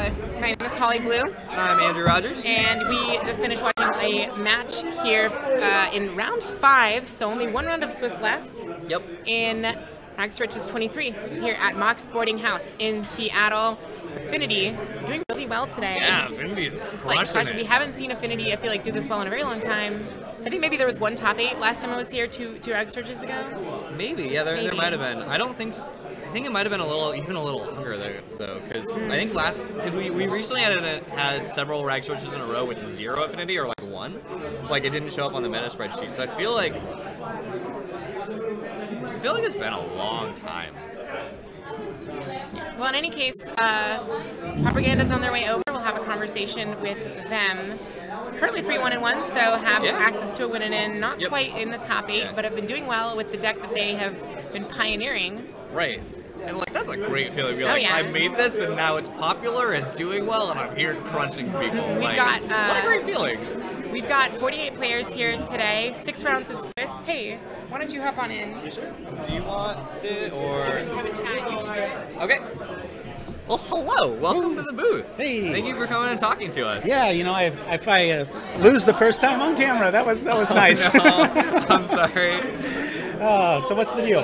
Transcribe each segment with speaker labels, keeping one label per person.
Speaker 1: Hi.
Speaker 2: My name is Holly Blue.
Speaker 1: I'm Andrew Rogers.
Speaker 2: And we just finished watching a match here in round 5, so only one round of Swiss left.
Speaker 1: Yep.
Speaker 2: In Max Rich's 23 here at Mox Boarding House in Seattle. Affinity doing really well today.
Speaker 1: Yeah, Affinity
Speaker 2: just like crushing. We haven't seen Affinity, I feel like, do this well in a very long time. I think maybe there was one top 8 last time I was here, two Max Riches ago.
Speaker 1: Maybe, yeah, there might have been. I don't think. I think it might have been even a little longer though, because I think because we recently had several rag switches in a row with 0 affinity or like 1, like it didn't show up on the meta spreadsheet. So I feel like it's been a long time.
Speaker 2: Well, in any case, Pauperganda's on their way over. We'll have a conversation with them. Currently 3-1-1, so have access to a win and in. Not quite in the top 8, but have been doing well with the deck that they have been pioneering.
Speaker 1: Right. And like that's a great feeling. You're like, I made this and now it's popular and doing well, and I'm here crunching people. What a great feeling.
Speaker 2: We've got 48 players here today, 6 rounds of Swiss. Hey, why don't you hop on in?
Speaker 1: You sure? Do you want it or?
Speaker 2: Sure, have a chat. You should do it.
Speaker 1: Okay. Well, hello. Welcome to the booth.
Speaker 3: Hey.
Speaker 1: Thank you for coming and talking to us.
Speaker 3: Yeah, you know, if I lose the first time on camera, that was nice.
Speaker 1: No, I'm sorry.
Speaker 3: So what's the deal?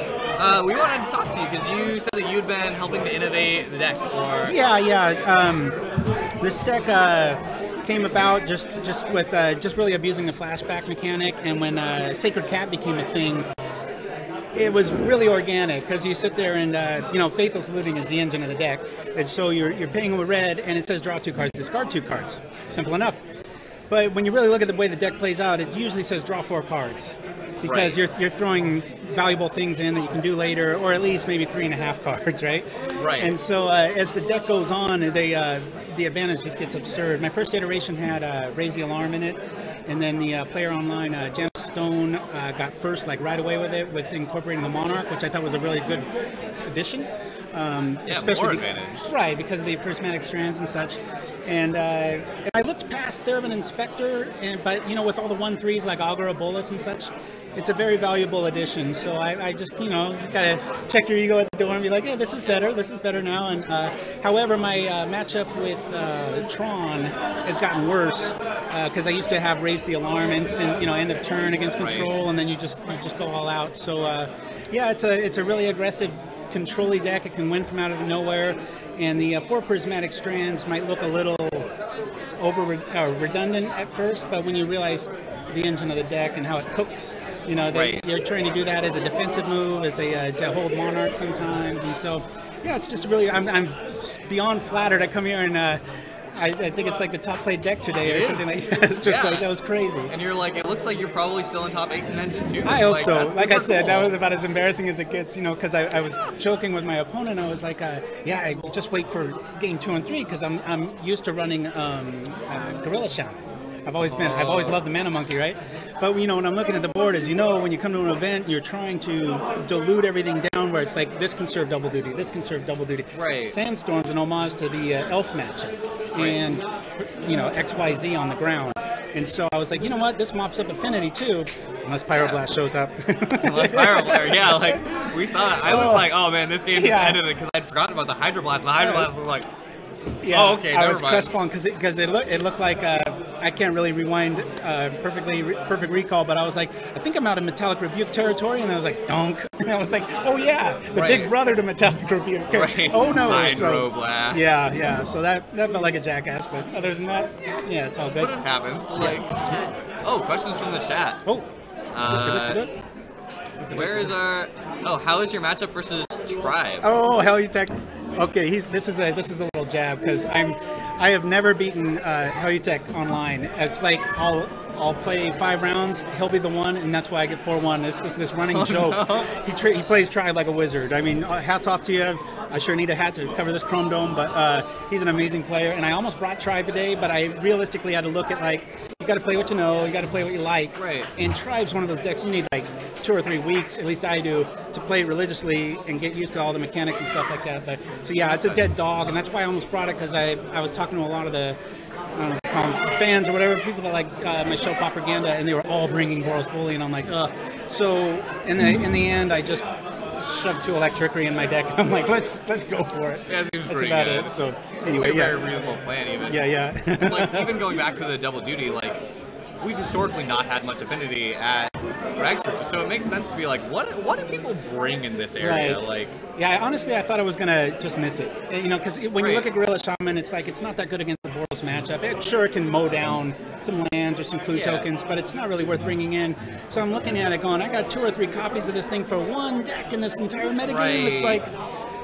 Speaker 1: We wanted to talk to you because you said that you'd been helping to innovate the deck.
Speaker 3: This deck came about just with really abusing the flashback mechanic, and when Sacred Cat became a thing, it was really organic because you sit there and Faithless Looting is the engine of the deck, and so you're paying with red, and it says draw 2 cards, discard 2 cards. Simple enough. But when you really look at the way the deck plays out, it usually says draw 4 cards. Because you're throwing valuable things in that you can do later, or at least maybe 3.5 cards, right?
Speaker 1: Right.
Speaker 3: And so as the deck goes on, the advantage just gets absurd. My first iteration had Raise the Alarm in it, and then the player online, Janet Stone, got first like right away with it, with incorporating the Monarch, which I thought was a really good addition.
Speaker 1: Especially more advantage.
Speaker 3: Right, because of the prismatic strands and such. And I looked past Theremin Inspector, but with all the 1/3s like Augur Bolus and such, it's a very valuable addition. So I just, gotta check your ego at the door and be like, yeah, this is better now. And however, my matchup with Tron has gotten worse because I used to have Raise the Alarm instant, end of turn against control, and then you just go all out. So it's a really aggressive control-y deck. It can win from out of nowhere, and the 4 prismatic strands might look a little redundant at first, but when you realize the engine of the deck and how it cooks, you're trying to do that as a defensive move, as to hold Monarch sometimes, and so it's just really I'm beyond flattered. I come here and I think it's like the top played deck today or something like that. It's just like, that was crazy.
Speaker 1: And you're like, it looks like you're probably still in top 8 contention too.
Speaker 3: I hope so. Like I said, that was about as embarrassing as it gets, because I was joking with my opponent. I was like, I just wait for game 2 and 3 because I'm used to running Gorilla Shaman. I've always loved the Mana Monkey, right? But when I'm looking at the board, as when you come to an event, you're trying to dilute everything down where it's like this can serve double duty, this can serve double duty.
Speaker 1: Right.
Speaker 3: Sandstorm's an homage to the Elf matchup, and XYZ on the ground. And so I was like, you know what? This mops up Affinity too, unless Pyroblast shows up.
Speaker 1: Unless Pyroblast, like we saw it. I was like, oh man, this game just ended because I'd forgotten about the Hydroblast. And the Hydroblast was like, oh, okay,
Speaker 3: I was crestfallen because it looked like I can't really rewind perfect recall, but I was like, I think I'm out of Metallic Rebuke territory, and I was like, donk, and I was like, oh yeah, the big brother to Metallic Rebuke.
Speaker 1: Right.
Speaker 3: Oh no,
Speaker 1: Hydroblast.
Speaker 3: Yeah. So that felt like a jackass, but other than that, yeah, it's all good.
Speaker 1: But it happens. Questions from the chat. Where is our? How is your matchup versus Tribe?
Speaker 3: Oh, hell, you tech. Okay, this is a little jab because I have never beaten Helutech online. It's like I'll play 5 rounds, he'll be the one, and that's why I get 4-1. It's just this running joke. No. He plays Tribe like a wizard. I mean, hats off to you. I sure need a hat to cover this Chrome Dome, but he's an amazing player. And I almost brought Tribe today, but I realistically had to look at you got to play what you know, you got to play what you like.
Speaker 1: Right.
Speaker 3: And Tribe's one of those decks you need 2 or 3 weeks, at least I do, to play it religiously and get used to all the mechanics and stuff like that. But so yeah, it's a dead dog, and that's why I almost brought it, because I was talking to a lot of the fans or whatever, people that like my show Pauperganda, and they were all bringing Boros Bully, and I'm like, ugh. So in the end, I just shoved 2 electricity in my deck, and I'm like, let's go for it.
Speaker 1: Yeah, it seems
Speaker 3: That's
Speaker 1: pretty
Speaker 3: about
Speaker 1: good.
Speaker 3: it. So
Speaker 1: It's
Speaker 3: anyway,
Speaker 1: a very reasonable plan, even.
Speaker 3: Yeah.
Speaker 1: And, like, even going back to the double duty, like, we've historically not had much affinity at Rag Churches, so it makes sense to be like, what do people bring in this area?
Speaker 3: Right.
Speaker 1: Like,
Speaker 3: yeah, honestly, I thought I was gonna just miss it. You know, because when you look at Gorilla Shaman, it's like it's not that good against the Boros matchup. It can mow down some lands or some clue tokens, but it's not really worth bringing in. So I'm looking at it going, I got 2 or 3 copies of this thing for 1 deck in this entire metagame. It's like,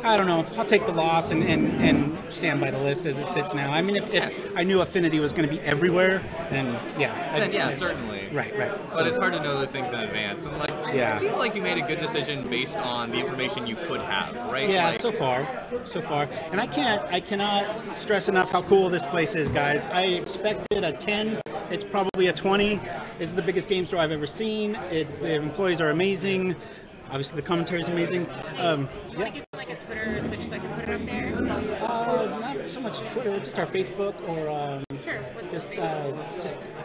Speaker 3: I don't know. I'll take the loss and stand by the list as it sits now. I mean, if I knew affinity was going to be everywhere, then yeah.
Speaker 1: Certainly.
Speaker 3: Right.
Speaker 1: But it's hard to know those things in advance. And like, it seems like you made a good decision based on the information you could have, right?
Speaker 3: Yeah,
Speaker 1: like,
Speaker 3: so far. And I cannot stress enough how cool this place is, guys. I expected a 10. It's probably a 20. It's the biggest game store I've ever seen. The employees are amazing. Obviously, the commentary is amazing.
Speaker 2: Do you want to give like a Twitter or Twitch so I can put it up there?
Speaker 3: Not so much Twitter, just our Facebook or
Speaker 2: Sure. What's
Speaker 3: just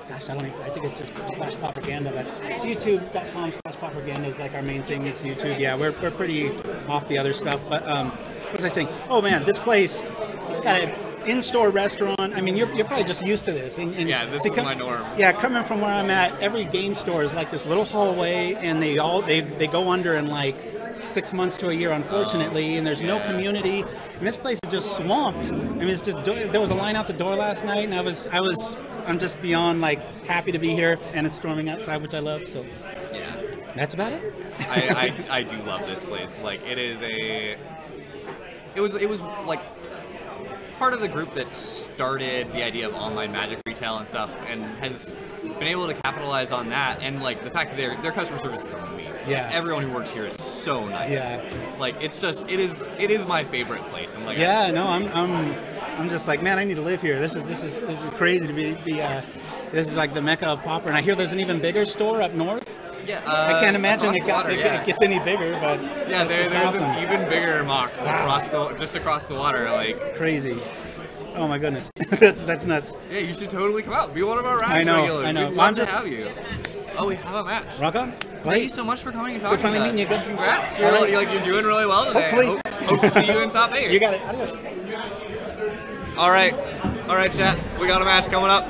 Speaker 3: gosh, I think it's just /Pauperganda, but it's youtube.com/Pauperganda is like our main thing. It's YouTube. Yeah, we're pretty off the other stuff. But what was I saying? Oh man, this place, it's got an in-store restaurant. I mean, you're probably just used to this. And
Speaker 1: yeah, this is my norm.
Speaker 3: Yeah, coming from where I'm at, every game store is like this little hallway, and they go under in like 6 months to a year, unfortunately, and there's no community, and this place is just swamped. I mean, it's just, there was a line out the door last night, and I'm just beyond like happy to be here, and it's storming outside, which I love. So
Speaker 1: yeah,
Speaker 3: that's about it.
Speaker 1: I do love this place. Like, it was like part of the group that started the idea of online Magic retail and stuff, and has been able to capitalize on that, and like the fact that their customer service is amazing.
Speaker 3: Yeah,
Speaker 1: everyone who works here is so nice.
Speaker 3: Yeah,
Speaker 1: like it is my favorite place. And like,
Speaker 3: I'm just like, man, I need to live here. This is crazy to be this is like the mecca of Pauper, and I hear there's an even bigger store up north.
Speaker 1: Yeah,
Speaker 3: I can't imagine it gets any bigger, but
Speaker 1: yeah, there's
Speaker 3: awesome.
Speaker 1: an even bigger Mox just across the water, like
Speaker 3: crazy. Oh my goodness, that's nuts.
Speaker 1: Yeah, you should totally come out. Be one of our Rags regulars.
Speaker 3: I know.
Speaker 1: We'd love to have you. Oh, we have a match.
Speaker 3: Rock on.
Speaker 1: Thank you so much for coming and talking
Speaker 3: to us. Good finally meeting you. Good.
Speaker 1: Congrats. You're doing really well today.
Speaker 3: Hopefully.
Speaker 1: Hope to see you in top 8.
Speaker 3: You got it. Adios.
Speaker 1: All right, chat. We got a match coming up.